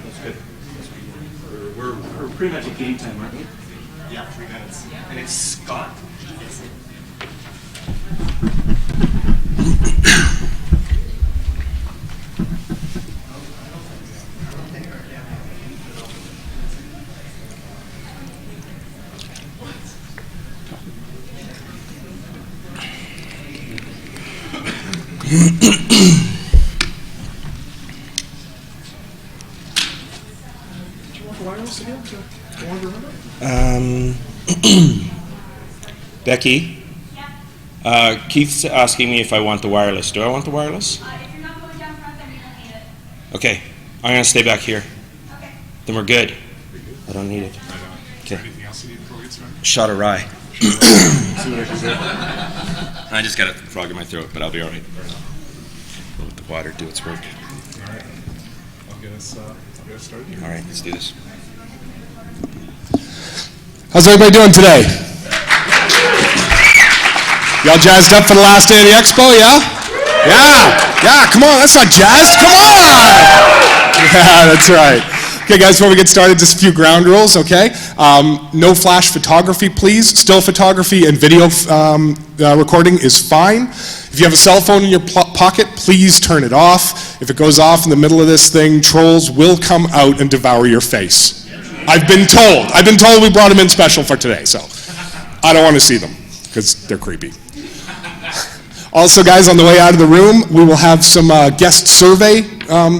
That's good. We're pretty much at game time, aren't we? Yeah, 3 minutes. And it's Scott. Yes. Becky, Keith's asking me if I want the wireless. Do I want the wireless? If you're not going down front, then you don't need it. Okay, I'm going to stay back here. Okay. Then we're good. I don't need it. Is there anything else you need before we get started? Shot of rye. See what I can do. I just got a frog in my throat, but I'll be all right. We'll let the water do its work. All right. I'll get us started here. All right, let's do this. How's everybody doing today? Y'all jazzed up for the last day of the Expo, yeah? Yeah, come on, that's not jazzed, come on! Yeah, that's right. Okay guys, before we get started, just a few ground rules, okay? No flash photography, please. Still photography and video recording is fine. If you have a cell phone in your pocket, please turn it off. If it goes off in the middle of this thing, trolls will come out and devour your face. I've been told we brought them in special for today, so I don't want to see them because they're creepy. Also, guys, on the way out of the room, we will have some guest survey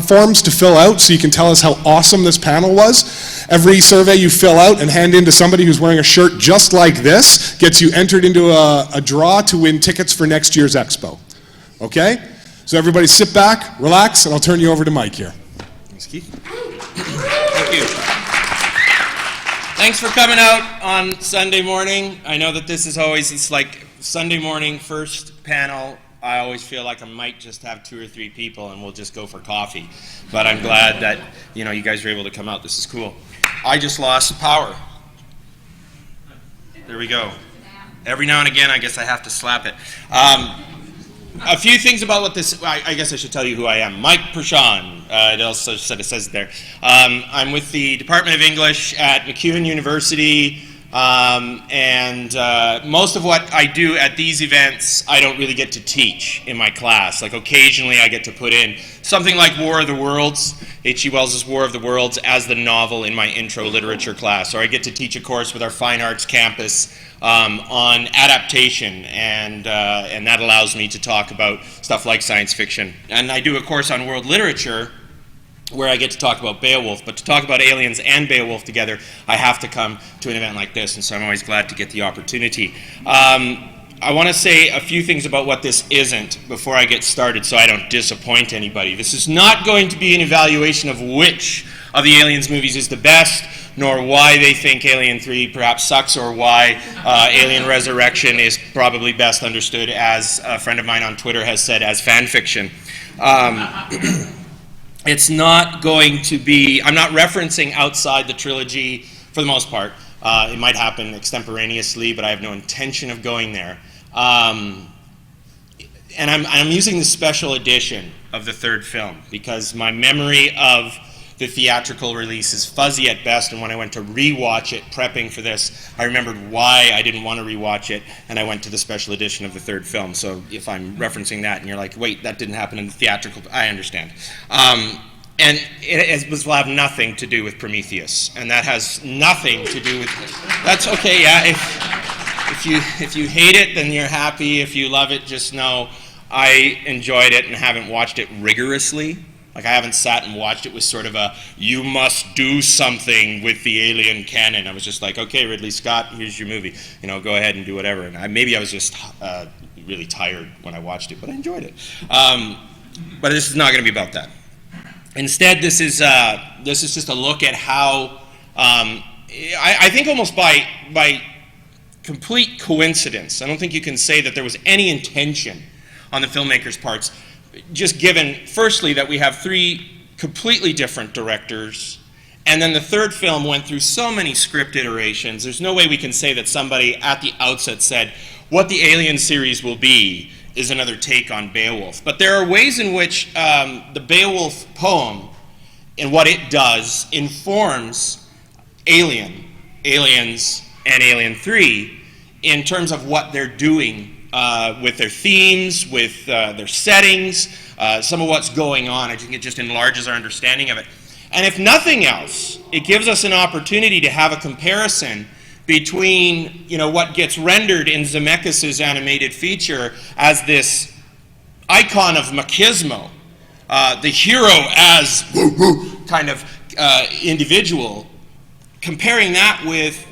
forms to fill out so you can tell us how awesome this panel was. Every survey you fill out and hand in to somebody who's wearing a shirt just like this gets you entered into a draw to win tickets for next year's Expo. Okay? So everybody sit back, relax, and I'll turn you over to Mike here. Thanks, Keith. Thank you. Thanks for coming out on Sunday morning. I know that this is always, it's like Sunday morning, first panel. I always feel like I might just have 2 or 3 people and we'll just go for coffee. But I'm glad that, you guys were able to come out. This is cool. I just lost power. There we go. Every now and again, I guess I have to slap it. A few things about what this, I guess I should tell you who I am. Mike Pershon, it also says it there. I'm with the Department of English at MacEwan University, and most of what I do at these events, I don't really get to teach in my class. Like occasionally I get to put in something like War of the Worlds, H.G. Wells' War of the Worlds, as the novel in my intro literature class. Or I get to teach a course with our fine arts campus on adaptation, and that allows me to talk about stuff like science fiction. And I do a course on world literature where I get to talk about Beowulf, but to talk about aliens and Beowulf together, I have to come to an event like this, and so I'm always glad to get the opportunity. I want to say a few things about what this isn't before I get started so I don't disappoint anybody. This is not going to be an evaluation of which of the Aliens movies is the best, nor why they think Alien 3 perhaps sucks, or why Alien Resurrection is probably best understood, as a friend of mine on Twitter has said, as fan fiction. It's not going to be, I'm not referencing outside the trilogy for the most part. It might happen extemporaneously, but I have no intention of going there. And I'm using the special edition of the third film because my memory of the theatrical release is fuzzy at best, and when I went to rewatch it, prepping for this, I remembered why I didn't want to rewatch it, and I went to the special edition of the third film. So if I'm referencing that and you're like, wait, that didn't happen in the theatrical, I understand. And it will have nothing to do with Prometheus, and that has nothing to do with, that's okay, yeah, if you hate it, then you're happy. If you love it, just know I enjoyed it and haven't watched it rigorously. Like, I haven't sat and watched it with sort of a, you must do something with the alien canon. I was just like, okay, Ridley Scott, here's your movie. Go ahead and do whatever. And maybe I was just really tired when I watched it, but I enjoyed it. But this is not going to be about that. Instead, this is just a look at how, I think almost by complete coincidence, I don't think you can say that there was any intention on the filmmakers' parts, just given, firstly, that we have 3 completely different directors, and then the third film went through so many script iterations. There's no way we can say that somebody at the outset said, what the Alien series will be is another take on Beowulf. But there are ways in which the Beowulf poem and what it does informs Aliens, and Alien 3 in terms of what they're doing with their themes, with their settings, some of what's going on. I think it just enlarges our understanding of it. And if nothing else, it gives us an opportunity to have a comparison between, what gets rendered in Zemeckis' animated feature as this icon of machismo, the hero as kind of individual, comparing that with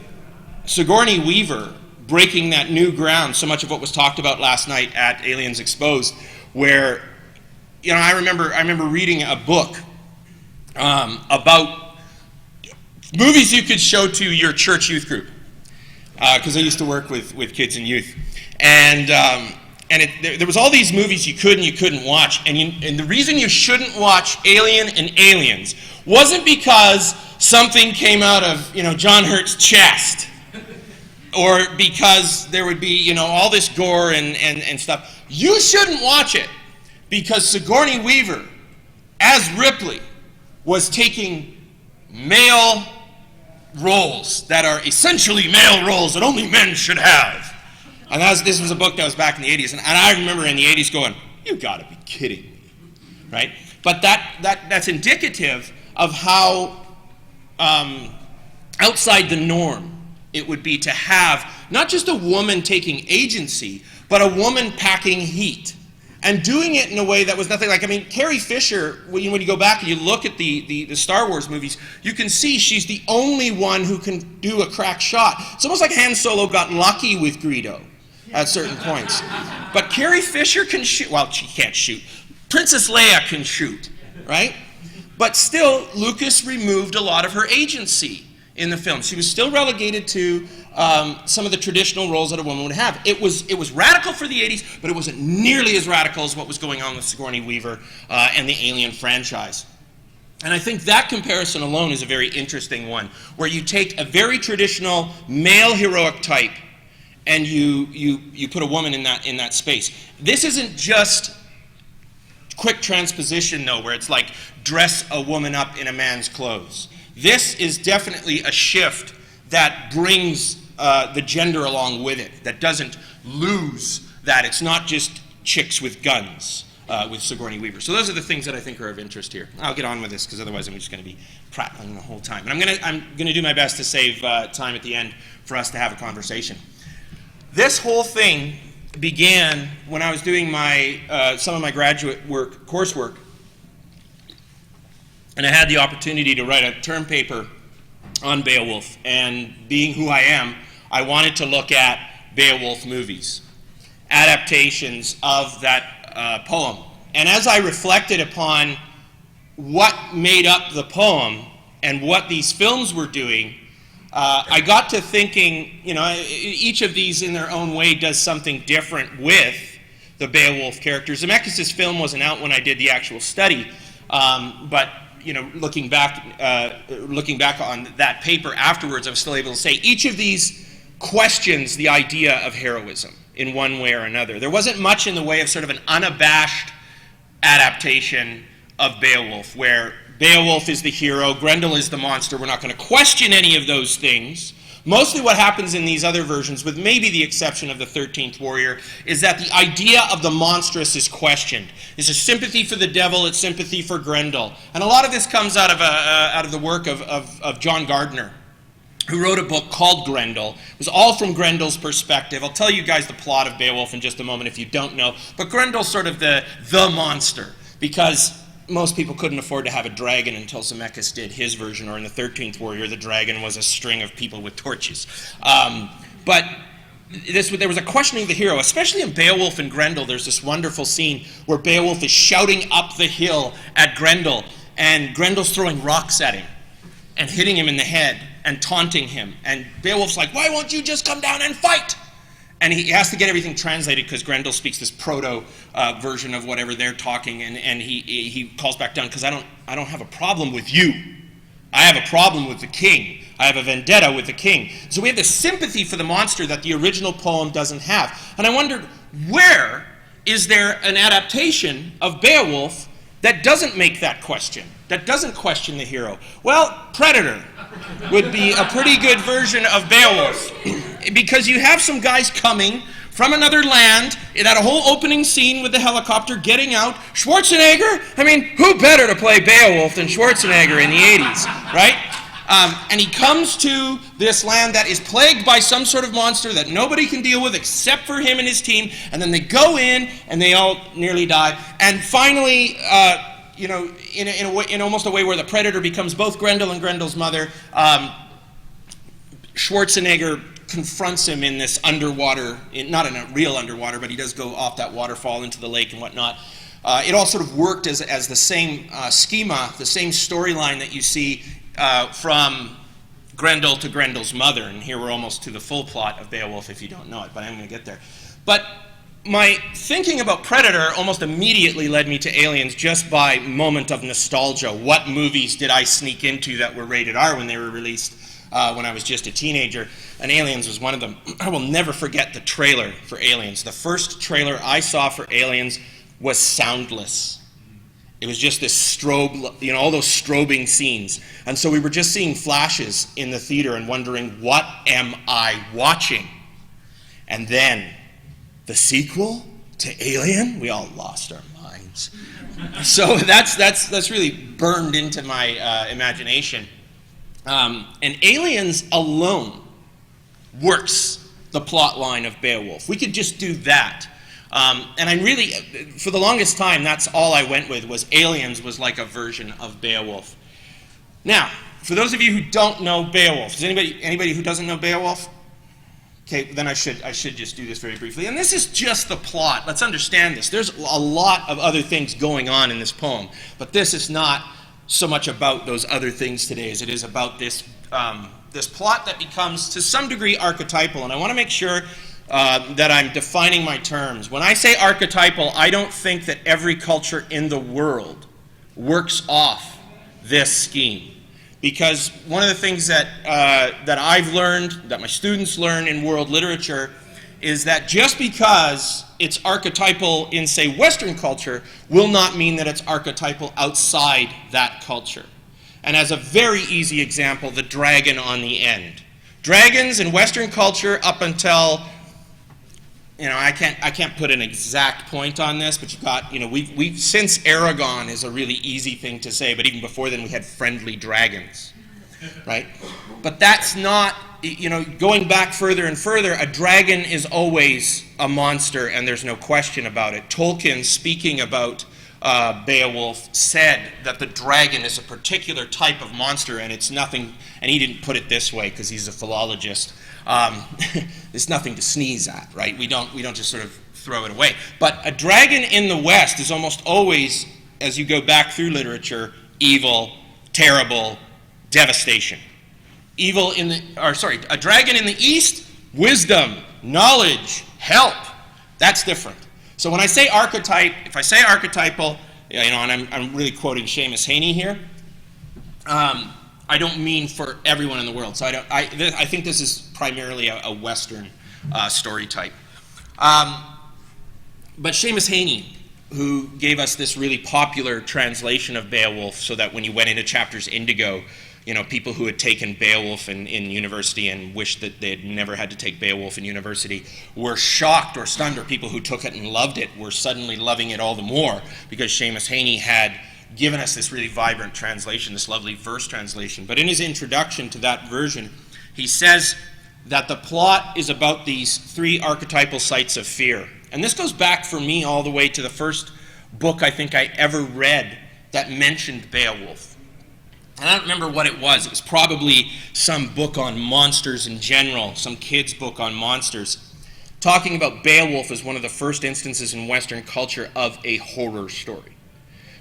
Sigourney Weaver breaking that new ground, so much of what was talked about last night at Aliens Exposed, where, I remember reading a book about movies you could show to your church youth group, because I used to work with kids and youth, and there was all these movies you could and you couldn't watch, and the reason you shouldn't watch Alien and Aliens wasn't because something came out of John Hurt's chest, or because there would be all this gore and stuff. You shouldn't watch it because Sigourney Weaver, as Ripley, was taking male roles that are essentially male roles that only men should have. And this was a book that was back in the 80s, and I remember in the 80s going, "You got to be kidding me," right? But that's indicative of how outside the norm it would be to have not just a woman taking agency, but a woman packing heat and doing it in a way that was nothing like, Carrie Fisher, when you go back and you look at the Star Wars movies, you can see she's the only one who can do a crack shot. It's almost like Han Solo got lucky with Greedo at certain points. But Carrie Fisher can shoot. Well, she can't shoot. Princess Leia can shoot, right? But still, Lucas removed a lot of her agency in the film. She was still relegated to some of the traditional roles that a woman would have. It was radical for the 80s, but it wasn't nearly as radical as what was going on with Sigourney Weaver and the Alien franchise. And I think that comparison alone is a very interesting one, where you take a very traditional male heroic type and you put a woman in that space. This isn't just quick transposition, though, where it's like dress a woman up in a man's clothes. This is definitely a shift that brings the gender along with it, that doesn't lose that. It's not just chicks with guns with Sigourney Weaver. So those are the things that I think are of interest here. I'll get on with this because otherwise I'm just going to be prattling the whole time. And I'm going to do my best to save time at the end for us to have a conversation. This whole thing began when I was doing some of my graduate coursework, and I had the opportunity to write a term paper on Beowulf. And being who I am, I wanted to look at Beowulf movies, adaptations of that poem. And as I reflected upon what made up the poem and what these films were doing, I got to thinking, each of these in their own way does something different with the Beowulf characters. Zemeckis' film wasn't out when I did the actual study, but looking back on that paper afterwards, I was still able to say each of these questions the idea of heroism in one way or another. There wasn't much in the way of sort of an unabashed adaptation of Beowulf, where Beowulf is the hero, Grendel is the monster. We're not going to question any of those things. Mostly what happens in these other versions, with maybe the exception of the 13th Warrior, is that the idea of the monstrous is questioned. It's a sympathy for the devil, it's sympathy for Grendel. And a lot of this comes out of the work of John Gardner, who wrote a book called Grendel. It was all from Grendel's perspective. I'll tell you guys the plot of Beowulf in just a moment if you don't know. But Grendel's sort of the monster, because most people couldn't afford to have a dragon until Zemeckis did his version, or in the 13th Warrior, the dragon was a string of people with torches. But there was a questioning of the hero, especially in Beowulf and Grendel. There's this wonderful scene where Beowulf is shouting up the hill at Grendel, and Grendel's throwing rocks at him and hitting him in the head and taunting him. And Beowulf's like, "Why won't you just come down and fight?" And he has to get everything translated because Grendel speaks this proto version of whatever they're talking, and he calls back down because I don't have a problem with you. I have a problem with the king. I have a vendetta with the king. So we have this sympathy for the monster that the original poem doesn't have. And I wondered, where is there an adaptation of Beowulf that doesn't make that question, that doesn't question the hero? Well, Predator would be a pretty good version of Beowulf, because you have some guys coming from another land, that whole opening scene with the helicopter getting out. Schwarzenegger, I mean, who better to play Beowulf than Schwarzenegger in the 80s, right? And he comes to this land that is plagued by some sort of monster that nobody can deal with except for him and his team, and then they go in and they all nearly die. And finally, in almost a way where the Predator becomes both Grendel and Grendel's mother, Schwarzenegger confronts him in this underwater, not in a real underwater, but he does go off that waterfall into the lake and whatnot. It all sort of worked as the same schema, the same storyline that you see from Grendel to Grendel's mother. And here we're almost to the full plot of Beowulf if you don't know it, but I'm going to get there. But my thinking about Predator almost immediately led me to Aliens just by moment of nostalgia. What movies did I sneak into that were rated R when they were released when I was just a teenager? And Aliens was one of them. I will never forget the trailer for Aliens. The first trailer I saw for Aliens was soundless. It was just this strobe, all those strobing scenes. And so we were just seeing flashes in the theater and wondering, what am I watching? And then the sequel to Alien, we all lost our minds. So that's really burned into my imagination. And Aliens alone works the plot line of Beowulf. We could just do that. And I really, for the longest time, that's all I went with, was Aliens was like a version of Beowulf. Now, for those of you who don't know Beowulf, is anybody who doesn't know Beowulf? Okay, then I should just do this very briefly. And this is just the plot. Let's understand this. There's a lot of other things going on in this poem, but this is not so much about those other things today as it is about this this plot that becomes, to some degree, archetypal. And I want to make sure that I'm defining my terms. When I say archetypal, I don't think that every culture in the world works off this scheme. Because one of the things that I've learned, that my students learn in world literature, is that just because it's archetypal in, say, Western culture, will not mean that it's archetypal outside that culture. And as a very easy example, the dragon on the end. Dragons in Western culture up until, I can't put an exact point on this, but you've got, we've since Aragon is a really easy thing to say, but even before then we had friendly dragons, right? But that's not, going back further and further, a dragon is always a monster, and there's no question about it. Tolkien, speaking about Beowulf, said that the dragon is a particular type of monster, and it's nothing, and he didn't put it this way because he's a philologist. It's nothing to sneeze at, right? We don't just sort of throw it away. But a dragon in the West is almost always, as you go back through literature, evil, terrible, devastation. A dragon in the East, wisdom, knowledge, help. That's different. So when I say archetype, if I say archetypal, and I'm really quoting Seamus Heaney here, I don't mean for everyone in the world. So I think this is primarily a Western story type. But Seamus Heaney, who gave us this really popular translation of Beowulf, so that when you went into chapters indigo, people who had taken Beowulf in university and wished that they had never had to take Beowulf in university were shocked or stunned, or people who took it and loved it were suddenly loving it all the more because Seamus Heaney had given us this really vibrant translation, this lovely verse translation. But in his introduction to that version, he says that the plot is about these three archetypal sites of fear. And this goes back for me all the way to the first book I think I ever read that mentioned Beowulf. And I don't remember what it was. It was probably some book on monsters in general, some kid's book on monsters, talking about Beowulf as one of the first instances in Western culture of a horror story.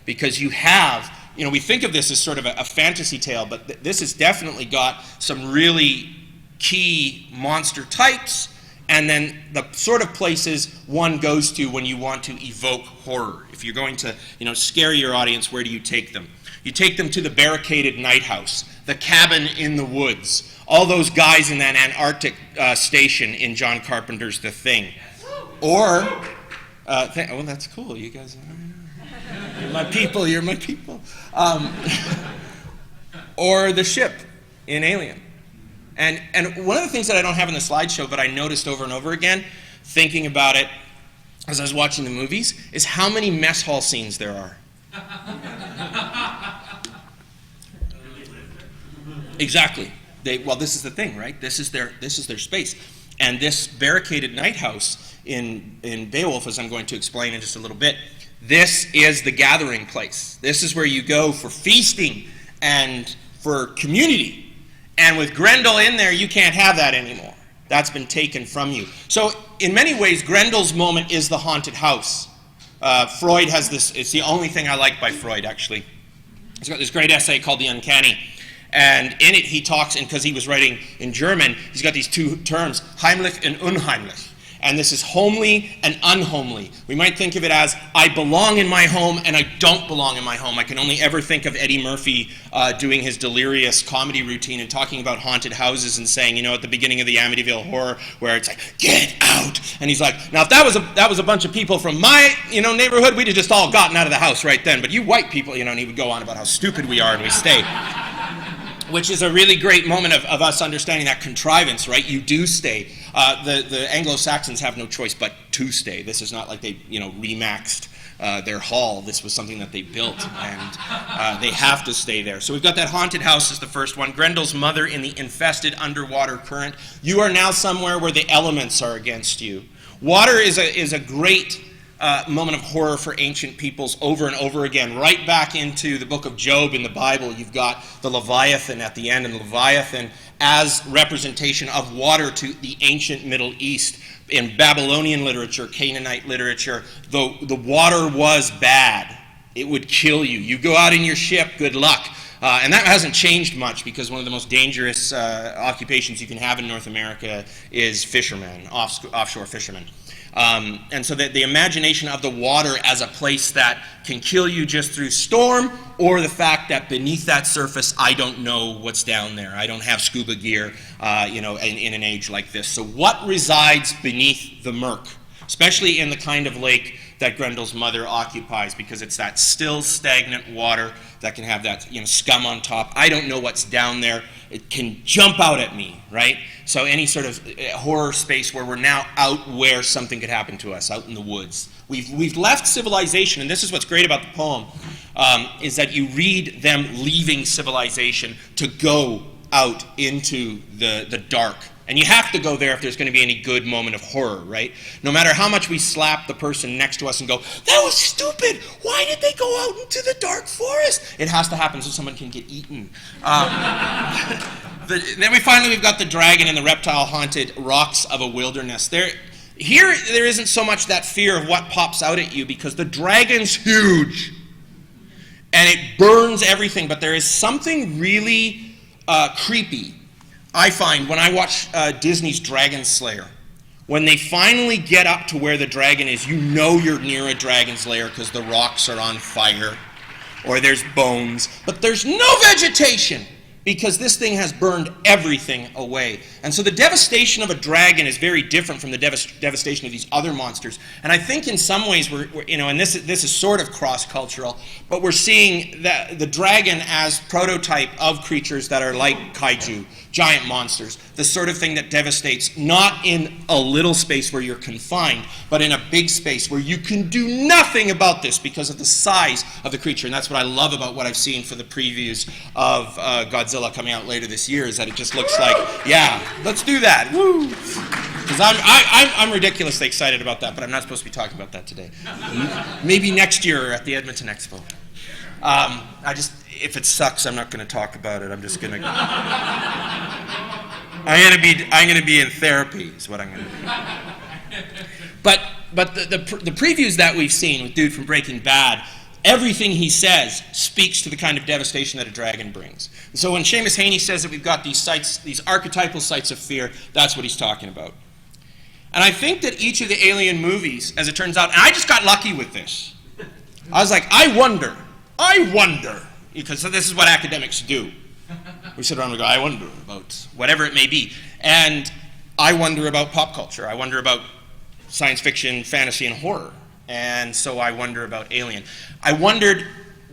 Because you have, we think of this as sort of a fantasy tale, but this has definitely got some really key monster types, and then the sort of places one goes to when you want to evoke horror. If you're going to, scare your audience, where do you take them? You take them to the barricaded night house, the cabin in the woods, all those guys in that Antarctic station in John Carpenter's The Thing. Or, that's cool, you guys. My people, you're my people. Or the ship in Alien. And one of the things that I don't have in the slideshow, but I noticed over and over again, thinking about it as I was watching the movies, is how many mess hall scenes there are. Exactly. Well, this is the thing, right? This is their space. And this barricaded night house in Beowulf, as I'm going to explain in just a little bit, this is the gathering place. This is where you go for feasting and for community. And with Grendel in there, you can't have that anymore. That's been taken from you. So in many ways, Grendel's moment is the haunted house. Freud has this, it's the only thing I like by Freud, actually. He's got this great essay called The Uncanny. And in it he talks, and because he was writing in German, he's got these two terms, heimlich and unheimlich. And this is homely and unhomely. We might think of it as, I belong in my home and I don't belong in my home. I can only ever think of Eddie Murphy doing his delirious comedy routine and talking about haunted houses and saying, at the beginning of the Amityville Horror, where it's like, get out. And he's like, now if that was a bunch of people from my neighborhood, we'd have just all gotten out of the house right then. But you white people, and he would go on about how stupid we are and we stay. Which is a really great moment of us understanding that contrivance, right? You do stay. The Anglo-Saxons have no choice but to stay. This is not like they, remaxed their hall. This was something that they built, and they have to stay there. So we've got that haunted house as the first one. Grendel's mother in the infested underwater current. You are now somewhere where the elements are against you. Water is a great moment of horror for ancient peoples over and over again. Right back into the book of Job in the Bible, you've got the Leviathan at the end, and Leviathan as representation of water to the ancient Middle East. In Babylonian literature, Canaanite literature, the water was bad. It would kill you. You go out in your ship, good luck. And that hasn't changed much, because one of the most dangerous occupations you can have in North America is fishermen, offshore fishermen. And so the imagination of the water as a place that can kill you just through storm, or the fact that beneath that surface, I don't know what's down there. I don't have scuba gear, in an age like this. So what resides beneath the murk, especially in the kind of lake that Grendel's mother occupies, because it's that still, stagnant water that can have that scum on top. I don't know what's down there. It can jump out at me, right? So any sort of horror space where we're now out where something could happen to us, out in the woods. We've left civilization, and this is what's great about the poem, is that you read them leaving civilization to go out into the dark. And you have to go there if there's going to be any good moment of horror, right? No matter how much we slap the person next to us and go, that was stupid! Why did they go out into the dark forest? It has to happen so someone can get eaten. Then we've got the dragon and the reptile-haunted rocks of a wilderness. There isn't so much that fear of what pops out at you, because the dragon's huge. And it burns everything, but there is something really creepy, I find, when I watch Disney's Dragon Slayer. When they finally get up to where the dragon is, you know you're near a dragon's lair because the rocks are on fire, or there's bones, but there's no vegetation, because this thing has burned everything away. And so the devastation of a dragon is very different from the devastation of these other monsters. And I think in some ways we're and this is sort of cross-cultural, but we're seeing the dragon as prototype of creatures that are like kaiju, giant monsters, the sort of thing that devastates not in a little space where you're confined, but in a big space where you can do nothing about this because of the size of the creature. And that's what I love about what I've seen for the previews of Godzilla coming out later this year, is that it just looks like, yeah, let's do that, woo! Because I'm ridiculously excited about that, but I'm not supposed to be talking about that today. Maybe next year at the Edmonton Expo. If it sucks, I'm not going to talk about it. I'm just going to. I'm going to be in therapy. Is what I'm going to do. But the previews that we've seen with dude from Breaking Bad, everything he says speaks to the kind of devastation that a dragon brings. And so when Seamus Haney says that we've got these sites, these archetypal sites of fear, that's what he's talking about. And I think that each of the Alien movies, as it turns out, and I just got lucky with this. I was like, I wonder, because this is what academics do. We sit around and go, I wonder about whatever it may be. And I wonder about pop culture. I wonder about science fiction, fantasy, and horror. And so I wonder about Alien. I wondered,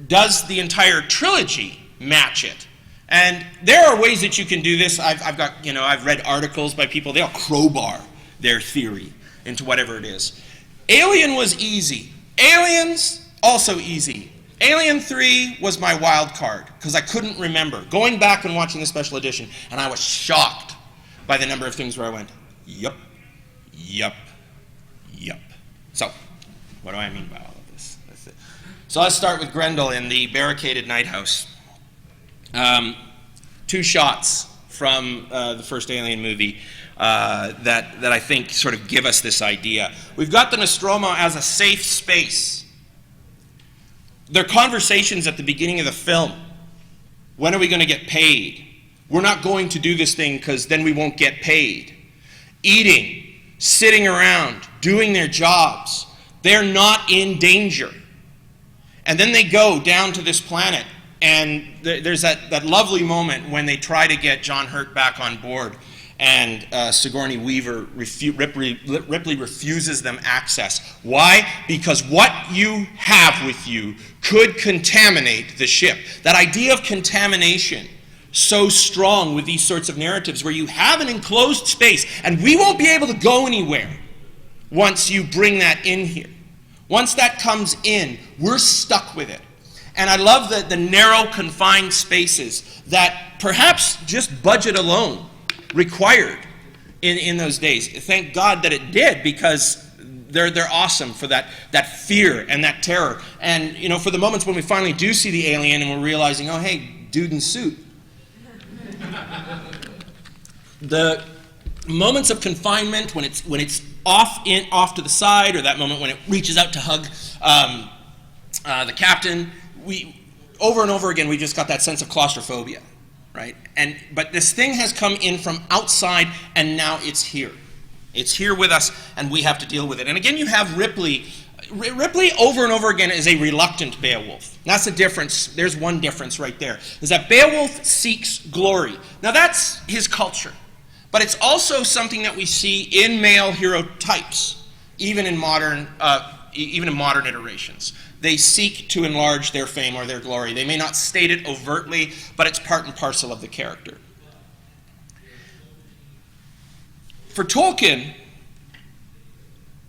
does the entire trilogy match it? And there are ways that you can do this. I've read articles by people. They'll crowbar their theory into whatever it is. Alien was easy. Aliens, also easy. Alien 3 was my wild card because I couldn't remember. Going back and watching the special edition, and I was shocked by the number of things where I went, yup, yup, yup. So, what do I mean by all of this? That's it. So let's start with Grendel in the barricaded night house. 2 shots from the first Alien movie that I think sort of give us this idea. We've got the Nostromo as a safe space. There are conversations at the beginning of the film. When are we going to get paid? We're not going to do this thing because then we won't get paid. Eating, sitting around, doing their jobs. They're not in danger. And then they go down to this planet, and there's that lovely moment when they try to get John Hurt back on board, and Sigourney Weaver, Ripley refuses them access. Why? Because what you have with you could contaminate the ship. That idea of contamination, so strong with these sorts of narratives where you have an enclosed space, and we won't be able to go anywhere once you bring that in here. Once that comes in, we're stuck with it. And I love the narrow, confined spaces that perhaps just budget alone required in those days. Thank God that it did, because they're awesome for that fear and that terror. And for the moments when we finally do see the alien and we're realizing, oh hey, dude in suit. The moments of confinement when it's off to the side, or that moment when it reaches out to hug the captain, over and over again we just got that sense of claustrophobia. Right? But this thing has come in from outside, and now it's here. It's here with us, and we have to deal with it. And again, you have Ripley. Ripley, over and over again, is a reluctant Beowulf. That's the difference. There's one difference right there, is that Beowulf seeks glory. Now, that's his culture. But it's also something that we see in male hero types, even in modern iterations. They seek to enlarge their fame or their glory. They may not state it overtly, but it's part and parcel of the character. For Tolkien,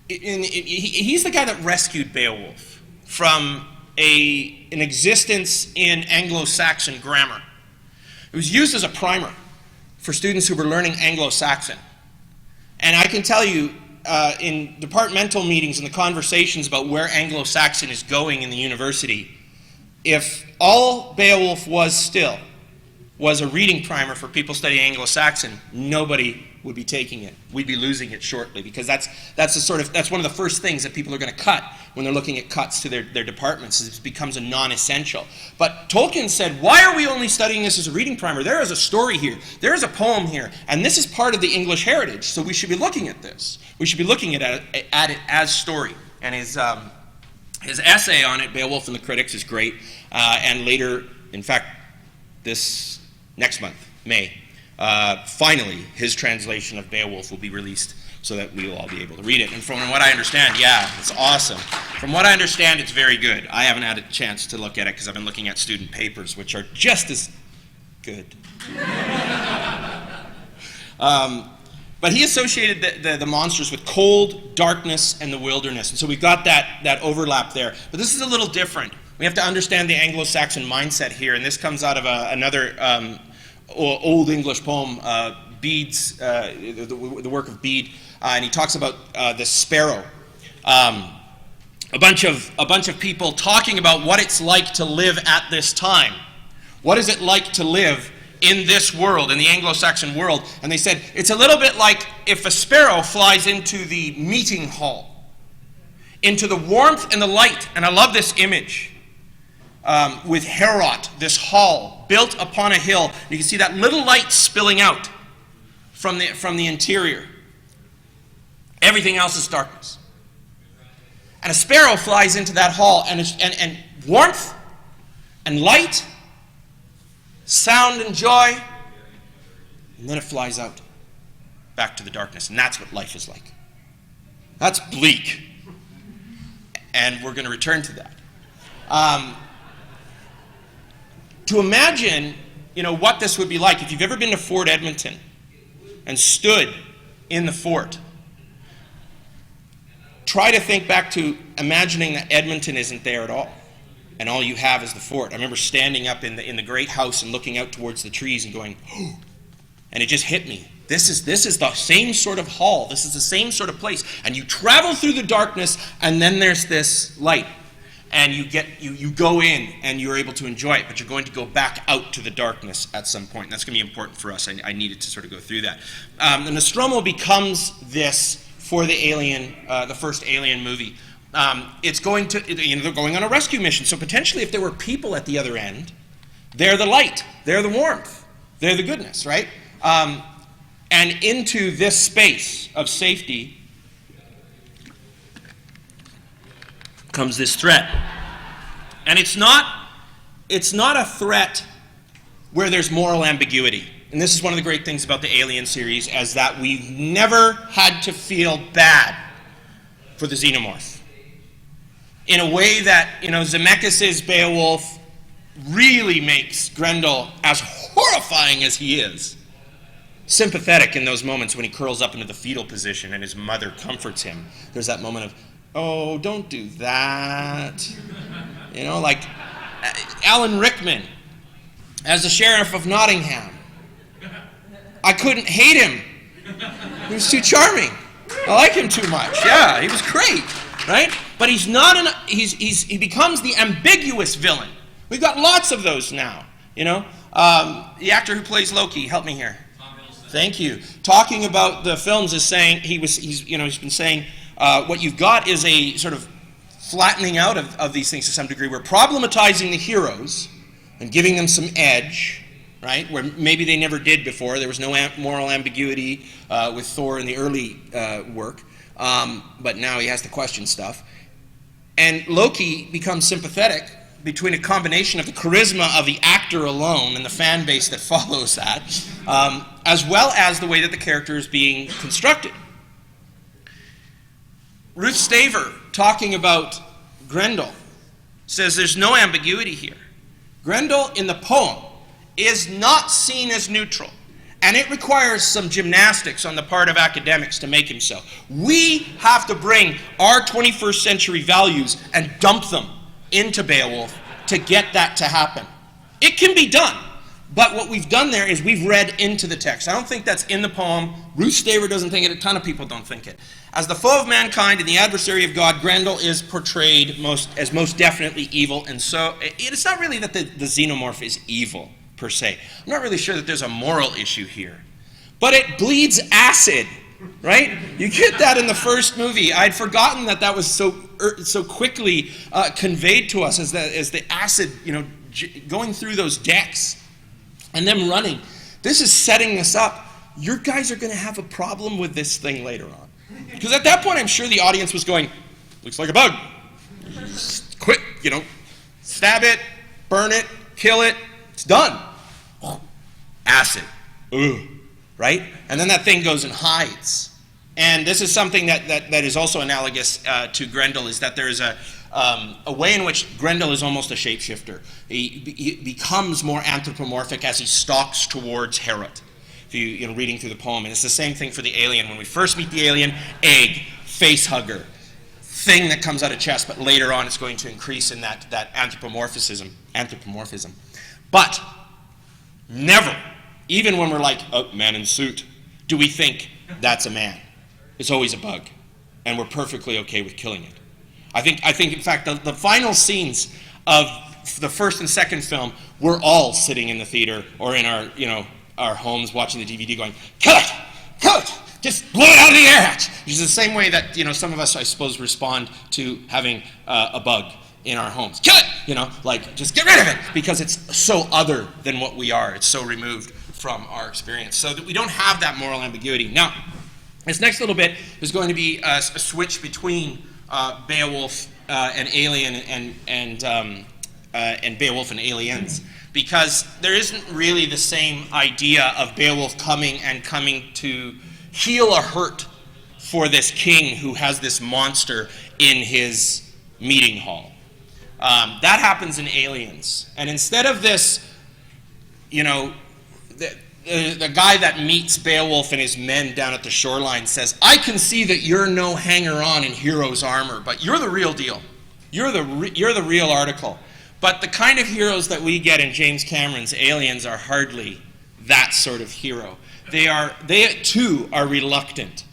he's the guy that rescued Beowulf from an existence in Anglo-Saxon grammar. It was used as a primer for students who were learning Anglo-Saxon. And I can tell you, in departmental meetings and the conversations about where Anglo-Saxon is going in the university, if all Beowulf was a reading primer for people studying Anglo-Saxon, nobody would be taking it. We'd be losing it shortly, because that's one of the first things that people are going to cut when they're looking at cuts to their departments. It becomes a non-essential. But Tolkien said, why are we only studying this as a reading primer? There is a story here. There is a poem here. And this is part of the English heritage. So we should be looking at this. We should be looking at it as story. And his essay on it, Beowulf and the Critics, is great. And later, in fact, this next month, May, finally, his translation of Beowulf will be released so that we will all be able to read it. And from what I understand, yeah, it's awesome. From what I understand, it's very good. I haven't had a chance to look at it because I've been looking at student papers, which are just as good. But he associated the monsters with cold, darkness, and the wilderness. And so we've got that overlap there. But this is a little different. We have to understand the Anglo-Saxon mindset here, and this comes out of another Old English poem, Bede's, the work of Bede, and he talks about the sparrow. A bunch of people talking about what it's like to live at this time. What is it like to live in this world, in the Anglo-Saxon world? And they said, it's a little bit like if a sparrow flies into the meeting hall, into the warmth and the light. And I love this image. With Heorot, this hall built upon a hill. You can see that little light spilling out from the interior. Everything else is darkness. And a sparrow flies into that hall, and warmth and light, sound and joy, and then it flies out back to the darkness. And that's what life is like. That's bleak. and we're going to return to that. To imagine, what this would be like, if you've ever been to Fort Edmonton and stood in the fort, try to think back to imagining that Edmonton isn't there at all, and all you have is the fort. I remember standing up in the great house and looking out towards the trees and going, oh, and it just hit me. This is the same sort of hall. This is the same sort of place. And you travel through the darkness, and then there's this light. And you go in, and you're able to enjoy it, but you're going to go back out to the darkness at some point. And that's going to be important for us. I needed to sort of go through that. The Nostromo becomes this for the Alien, the first Alien movie. It's going to, they're going on a rescue mission. So potentially, if there were people at the other end, they're the light, they're the warmth, they're the goodness, right? And into this space of safety comes this threat. And it's not a threat where there's moral ambiguity. And this is one of the great things about the Alien series, is that we've never had to feel bad for the xenomorph. In a way that, Zemeckis' Beowulf really makes Grendel, as horrifying as he is, sympathetic in those moments when he curls up into the fetal position and his mother comforts him. There's that moment of, oh, don't do that. Like Alan Rickman as the Sheriff of Nottingham. I couldn't hate him. He was too charming. I like him too much. Yeah, he was great, right? But he's not he becomes the ambiguous villain. We've got lots of those now, The actor who plays Loki, help me here. Thank you. Talking about the films is saying he's been saying what you've got is a sort of flattening out of these things to some degree. We're problematizing the heroes and giving them some edge, right? Where maybe they never did before. There was no moral ambiguity with Thor in the early work, but now he has to question stuff. And Loki becomes sympathetic between a combination of the charisma of the actor alone and the fan base that follows that, as well as the way that the character is being constructed. Ruth Staver, talking about Grendel, says there's no ambiguity here. Grendel in the poem is not seen as neutral, and it requires some gymnastics on the part of academics to make him so. We have to bring our 21st century values and dump them into Beowulf to get that to happen. It can be done, but what we've done there is we've read into the text. I don't think that's in the poem. Ruth Staver doesn't think it. A ton of people don't think it. As the foe of mankind and the adversary of God, Grendel is portrayed as most definitely evil, and so it's not really that the xenomorph is evil, per se. I'm not really sure that there's a moral issue here. But it bleeds acid, right? You get that in the first movie. I'd forgotten that was so quickly conveyed to us as the acid, going through those decks and them running. This is setting us up. You guys are going to have a problem with this thing later on. Because at that point, I'm sure the audience was going, looks like a bug. Quick, stab it, burn it, kill it, it's done. Acid. Ugh. Right? And then that thing goes and hides. And this is something that is also analogous to Grendel, is that there is a way in which Grendel is almost a shapeshifter. He becomes more anthropomorphic as he stalks towards Herod. If you reading through the poem, and it's the same thing for the alien. When we first meet the alien, egg, face hugger, thing that comes out of chest, but later on it's going to increase in that anthropomorphism. But never, even when we're like, oh, man in suit, do we think that's a man. It's always a bug, and we're perfectly okay with killing it. I think in fact, the final scenes of the first and second film, we're all sitting in the theater or in our homes watching the DVD going, kill it, just blow it out of the air hatch. Which is the same way that, some of us, I suppose, respond to having a bug in our homes. Kill it, just get rid of it, because it's so other than what we are. It's so removed from our experience, so that we don't have that moral ambiguity. Now, this next little bit is going to be a switch between Beowulf and Alien and Beowulf and Aliens, because there isn't really the same idea of Beowulf coming to heal a hurt for this king who has this monster in his meeting hall. That happens in Aliens. And instead of this, the guy that meets Beowulf and his men down at the shoreline says, I can see that you're no hanger-on in hero's armor, but you're the real deal. You're the real article. But the kind of heroes that we get in James Cameron's Aliens are hardly that sort of hero. They too are reluctant,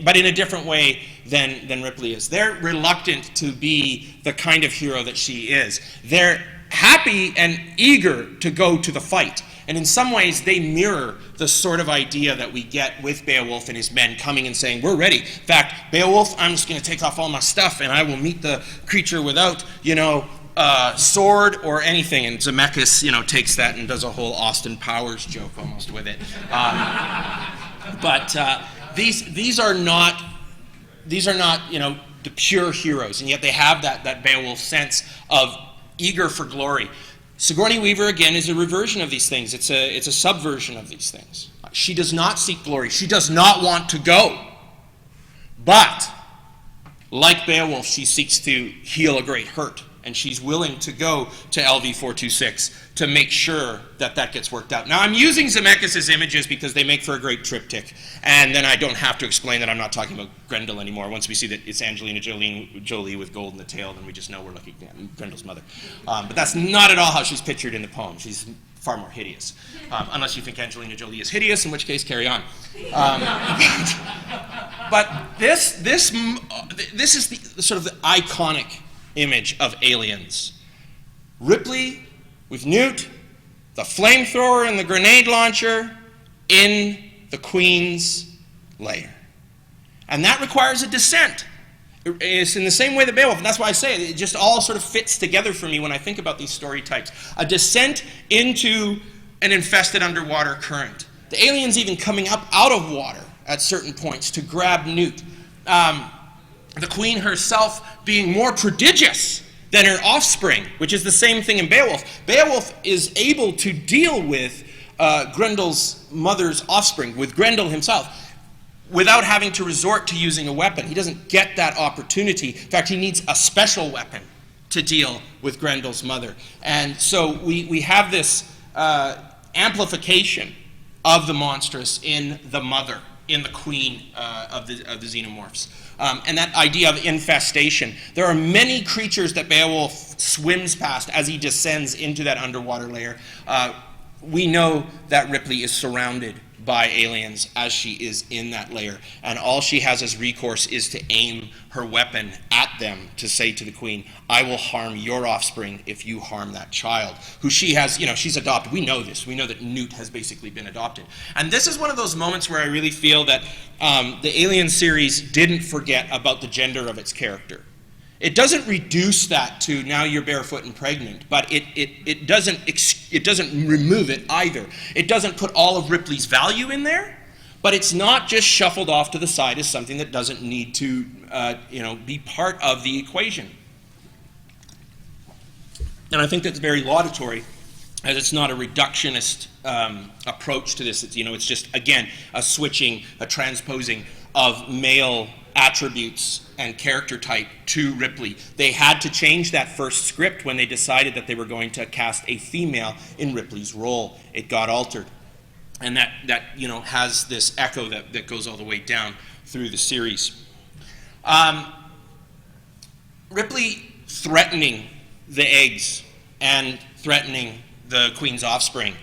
but in a different way than Ripley is. They're reluctant to be the kind of hero that she is. They're happy and eager to go to the fight. And in some ways, they mirror the sort of idea that we get with Beowulf and his men coming and saying, we're ready. In fact, Beowulf, I'm just going to take off all my stuff and I will meet the creature without, sword or anything. And Zemeckis, takes that and does a whole Austin Powers joke almost with it. But these are not, the pure heroes. And yet they have that Beowulf sense of eager for glory. Sigourney Weaver, again, is a reversion of these things. It's a subversion of these things. She does not seek glory. She does not want to go. But, like Beowulf, she seeks to heal a great hurt. And she's willing to go to LV-426 to make sure that gets worked out. Now, I'm using Zemeckis' images because they make for a great triptych. And then I don't have to explain that I'm not talking about Grendel anymore. Once we see that it's Angelina Jolie with gold in the tail, then we just know we're looking at Grendel's mother. But that's not at all how she's pictured in the poem. She's far more hideous. Unless you think Angelina Jolie is hideous, in which case, carry on. But this is the sort of the iconic image of Aliens. Ripley with Newt, the flamethrower and the grenade launcher in the Queen's lair. And that requires a descent. It's in the same way that Beowulf, and that's why I say it just all sort of fits together for me when I think about these story types. A descent into an infested underwater current. The aliens even coming up out of water at certain points to grab Newt. The Queen herself being more prodigious than her offspring, which is the same thing in Beowulf. Beowulf is able to deal with Grendel's mother's offspring, with Grendel himself, without having to resort to using a weapon. He doesn't get that opportunity. In fact, he needs a special weapon to deal with Grendel's mother. And so we have this amplification of the monstrous in the mother, in the Queen of the xenomorphs. And that idea of infestation. There are many creatures that Beowulf swims past as he descends into that underwater layer. We know that Ripley is surrounded by aliens as she is in that layer. And all she has as recourse is to aim her weapon at them to say to the Queen, I will harm your offspring if you harm that child, who she has, she's adopted. We know this. We know that Newt has basically been adopted. And this is one of those moments where I really feel that the Alien series didn't forget about the gender of its character. It doesn't reduce that to now you're barefoot and pregnant, but it doesn't remove it either. It doesn't put all of Ripley's value in there, but it's not just shuffled off to the side as something that doesn't need to be part of the equation. And I think that's very laudatory, as it's not a reductionist approach to this. It's just, again, a switching, a transposing of male attributes and character type to Ripley. They had to change that first script when they decided that they were going to cast a female in Ripley's role. It got altered. And that has this echo that goes all the way down through the series. Ripley threatening the eggs and threatening the Queen's offspring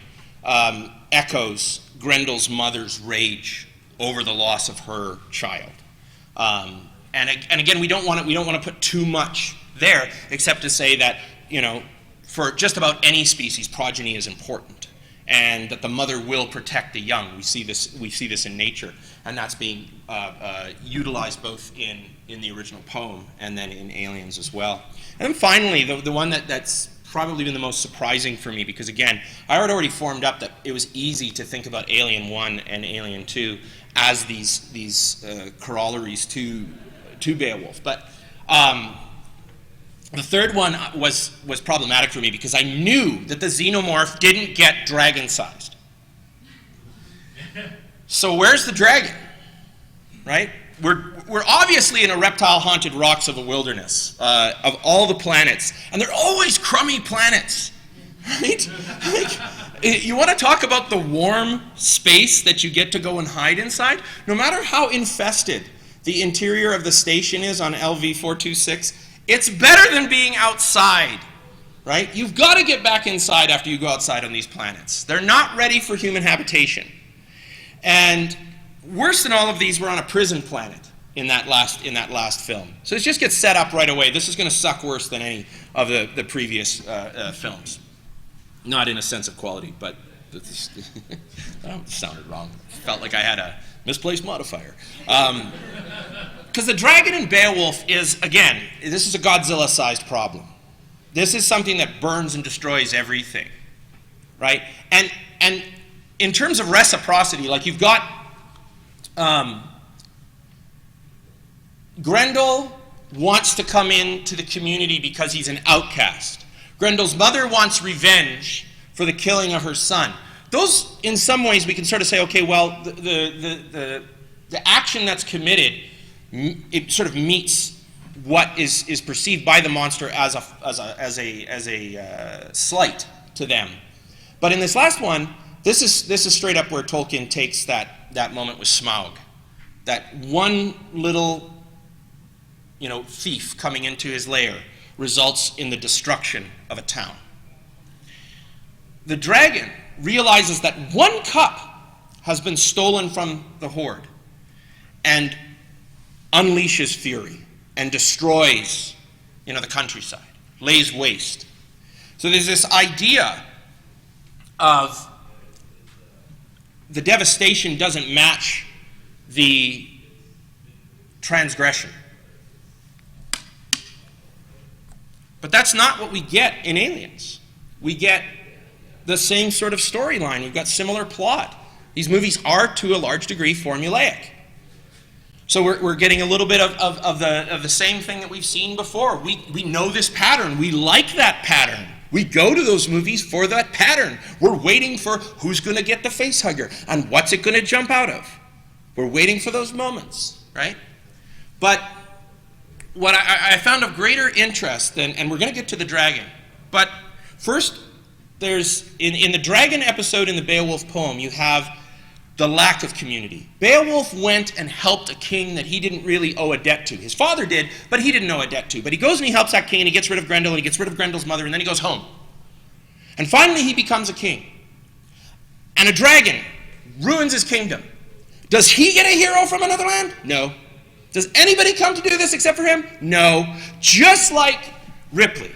echoes Grendel's mother's rage over the loss of her child. And again, we don't want to put too much there, except to say that for just about any species, progeny is important, and that the mother will protect the young. We see this in nature, and that's being utilized both in the original poem and then in Aliens as well. And then finally, the one that's probably been the most surprising for me, because again, I had already formed up that it was easy to think about Alien 1 and Alien 2 as these corollaries to Beowulf. But the third one was problematic for me because I knew that the xenomorph didn't get dragon-sized. So where's the dragon, right? we're obviously in a reptile-haunted rocks of a wilderness of all the planets, and they're always crummy planets, right? Like, you want to talk about the warm space that you get to go and hide inside? No matter how infested the interior of the station is on LV-426, it's better than being outside, right? You've got to get back inside after you go outside on these planets. They're not ready for human habitation. And worse than all of these, we're on a prison planet in that last film. So it just gets set up right away. This is going to suck worse than any of the previous films. Not in a sense of quality, but this sounded wrong. Felt like I had a misplaced modifier. Because the dragon in Beowulf is, again, this is a Godzilla-sized problem. This is something that burns and destroys everything, right? And in terms of reciprocity, like you've got Grendel wants to come into the community because he's an outcast. Grendel's mother wants revenge for the killing of her son. Those, in some ways, we can sort of say, okay, well, the action that's committed, it sort of meets what is perceived by the monster as a slight to them. But in this last one, this is straight up where Tolkien takes that moment with Smaug. That one little, thief coming into his lair results in the destruction of a town. The dragon realizes that one cup has been stolen from the horde and unleashes fury and destroys, the countryside, lays waste. So there's this idea of the devastation doesn't match the transgression. But that's not what we get in Aliens. We get the same sort of storyline. We've got similar plot. These movies are, to a large degree, formulaic. So we're getting a little bit of the same thing that we've seen before. We know this pattern. We like that pattern. We go to those movies for that pattern. We're waiting for who's going to get the face hugger and what's it going to jump out of. We're waiting for those moments, right? But what I found of greater interest, and we're going to get to the dragon, but first, there's, in the dragon episode in the Beowulf poem, you have the lack of community. Beowulf went and helped a king that he didn't really owe a debt to. His father did, but he didn't owe a debt to. But he goes and he helps that king, and he gets rid of Grendel, and he gets rid of Grendel's mother, and then he goes home. And finally, he becomes a king. And a dragon ruins his kingdom. Does he get a hero from another land? No. Does anybody come to do this except for him? No. Just like Ripley.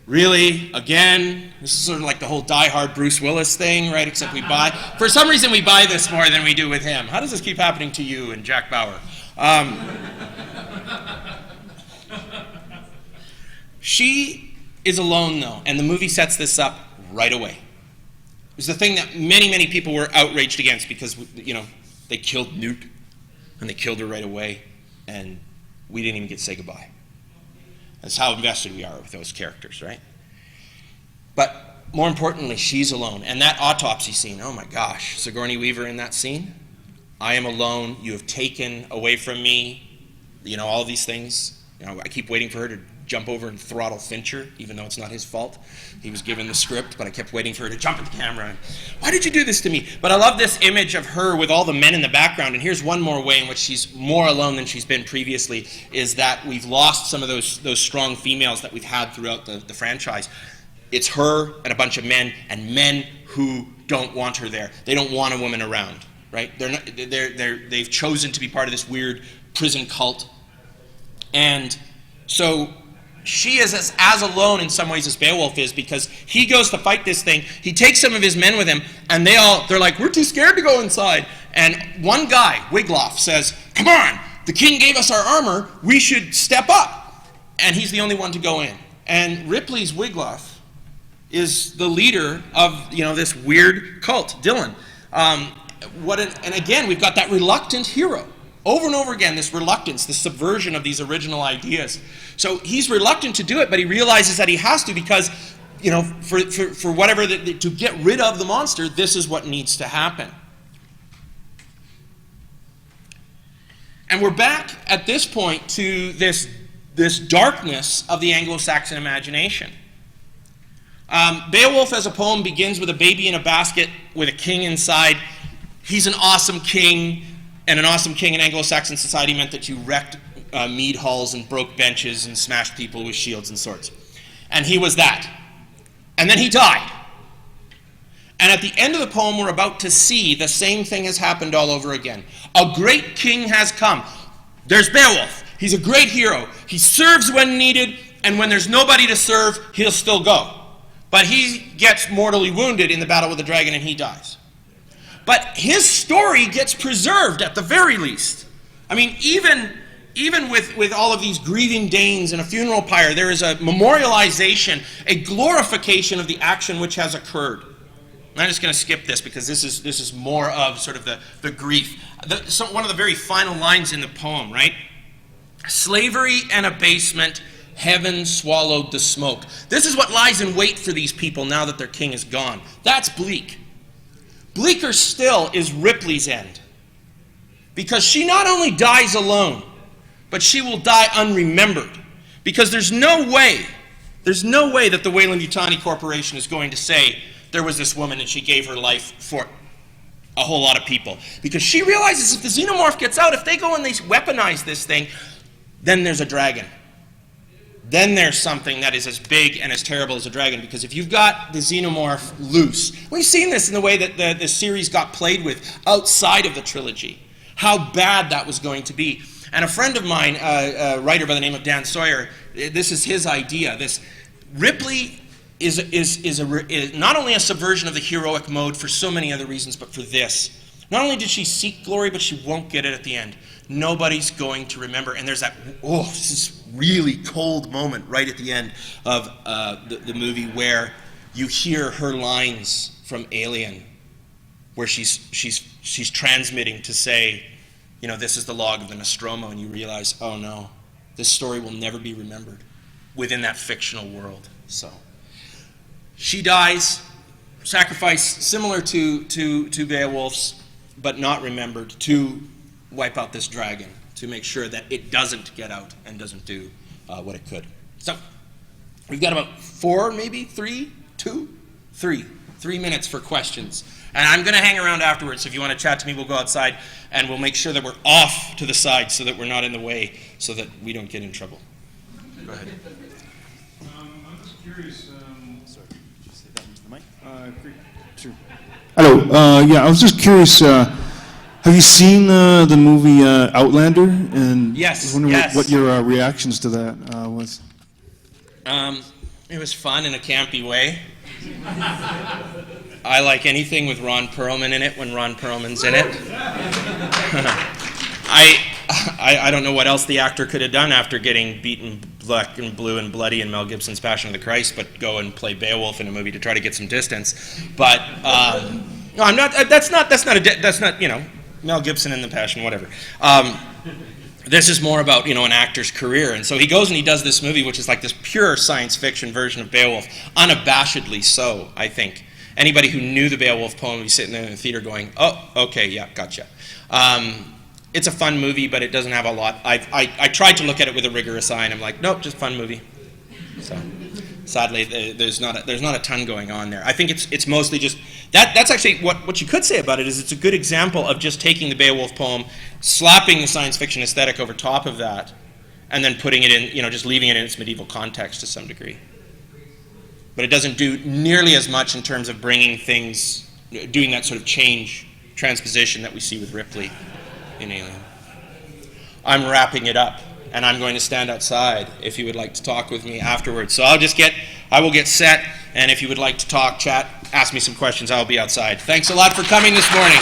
Really? Again? This is sort of like the whole Die Hard Bruce Willis thing, right? Except we buy... For some reason, we buy this more than we do with him. How does this keep happening to you and Jack Bauer? She is alone, though, and the movie sets this up right away. It was the thing that many, many people were outraged against because, they killed Newt. And they killed her right away, and we didn't even get to say goodbye. That's how invested we are with those characters, right? But more importantly, she's alone. And that autopsy scene, oh my gosh, Sigourney Weaver in that scene. I am alone. You have taken away from me, all these things. I keep waiting for her to jump over and throttle Fincher, even though it's not his fault. He was given the script, but I kept waiting for her to jump at the camera. And, why did you do this to me? But I love this image of her with all the men in the background. And here's one more way in which she's more alone than she's been previously, is that we've lost some of those strong females that we've had throughout the franchise. It's her and a bunch of men, and men who don't want her there. They don't want a woman around, right? They've chosen to be part of this weird prison cult. And so she is as alone in some ways as Beowulf is, because he goes to fight this thing. He takes some of his men with him, and they're like, we're too scared to go inside. And one guy, Wiglaf, says, come on, the king gave us our armor, we should step up. And he's the only one to go in. And Ripley's Wiglaf is the leader of this weird cult, Dylan. And again, we've got that reluctant hero. Over and over again, this reluctance, this subversion of these original ideas. So he's reluctant to do it, but he realizes that he has to because, for whatever, to get rid of the monster, this is what needs to happen. And we're back at this point to this darkness of the Anglo-Saxon imagination. Beowulf as a poem begins with a baby in a basket with a king inside. He's an awesome king, and an awesome king in Anglo-Saxon society meant that you wrecked mead halls and broke benches and smashed people with shields and swords. And he was that. And then he died. And at the end of the poem, we're about to see the same thing has happened all over again. A great king has come. There's Beowulf. He's a great hero. He serves when needed, and when there's nobody to serve, he'll still go. But he gets mortally wounded in the battle with the dragon, and he dies. But his story gets preserved at the very least. I mean, even with all of these grieving Danes and a funeral pyre, there is a memorialization, a glorification of the action which has occurred. I'm just going to skip this because this is more of sort of the grief. One of the very final lines in the poem, right? Slavery and abasement, heaven swallowed the smoke. This is what lies in wait for these people now that their king is gone. That's bleak. Bleaker still is Ripley's end. Because she not only dies alone, but she will die unremembered. Because there's no way that the Weyland-Yutani Corporation is going to say, there was this woman and she gave her life for a whole lot of people. Because she realizes if the xenomorph gets out, if they go and they weaponize this thing, then there's a dragon. Then there's something that is as big and as terrible as a dragon. Because if you've got the xenomorph loose, we've seen this in the way that the series got played with outside of the trilogy. How bad that was going to be. And a friend of mine, a writer by the name of Dan Sawyer, this is his idea. This Ripley is not only a subversion of the heroic mode for so many other reasons, but for this. Not only did she seek glory, but she won't get it at the end. Nobody's going to remember. And there's that, this is really cold moment right at the end of the movie where you hear her lines from Alien, where she's transmitting to say, this is the log of the Nostromo, and you realize, oh no, this story will never be remembered within that fictional world. So she dies, sacrifice similar to Beowulf's, but not remembered, to wipe out this dragon, to make sure that it doesn't get out and doesn't do what it could. So we've got about 3 minutes for questions. And I'm going to hang around afterwards. So if you want to chat to me, we'll go outside, and we'll make sure that we're off to the side so that we're not in the way, so that we don't get in trouble. Go ahead. I'm just curious. Sorry, did you say that into the mic? Sure. Hello. Yeah, I was just curious. Have you seen the movie Outlander? And Yes, I was wondering yes. what your reactions to that was. It was fun in a campy way. I like anything with Ron Perlman in it when Ron Perlman's in it. I don't know what else the actor could have done after getting beaten black and blue and bloody in Mel Gibson's Passion of the Christ, but go and play Beowulf in a movie to try to get some distance. But no, I'm not. That's not Mel Gibson in the Passion, whatever. This is more about an actor's career, and so he goes and he does this movie, which is like this pure science fiction version of Beowulf, unabashedly so. I think anybody who knew the Beowulf poem would be sitting there in the theater going, "Oh, okay, yeah, gotcha." It's a fun movie, but it doesn't have a lot. I tried to look at it with a rigorous eye, and I'm like, nope, just fun movie. So sadly, there's not a ton going on there. I think it's mostly just that's actually what you could say about it is it's a good example of just taking the Beowulf poem, slapping the science fiction aesthetic over top of that, and then putting it in, just leaving it in its medieval context to some degree. But it doesn't do nearly as much in terms of bringing things, doing that sort of transposition that we see with Ripley in Alien. I'm wrapping it up, and I'm going to stand outside if you would like to talk with me afterwards. So I will get set, and if you would like to talk, chat, ask me some questions, I'll be outside. Thanks a lot for coming this morning.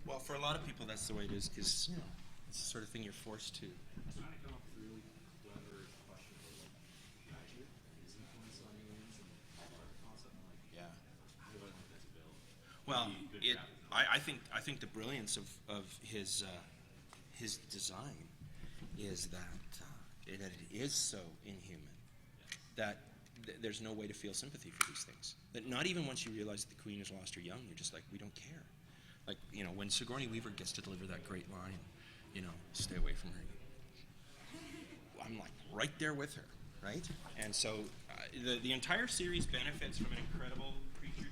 Well, for a lot of people, that's the way it is, because you know, it's the sort of thing you're forced to. Trying to come up with really clever questions like magic, his influence on aliens, and the concept. I'm like, Yeah. how do I want that to build? Well, Be good it, graphic. I think the brilliance of his design is that it is so inhuman that there's no way to feel sympathy for these things. That not even once you realize that the Queen has lost her young, you're just like, we don't care. Like, you know, when Sigourney Weaver gets to deliver that great line, you know, stay away from her. I'm like right there with her, right? And so the entire series benefits from an incredible creature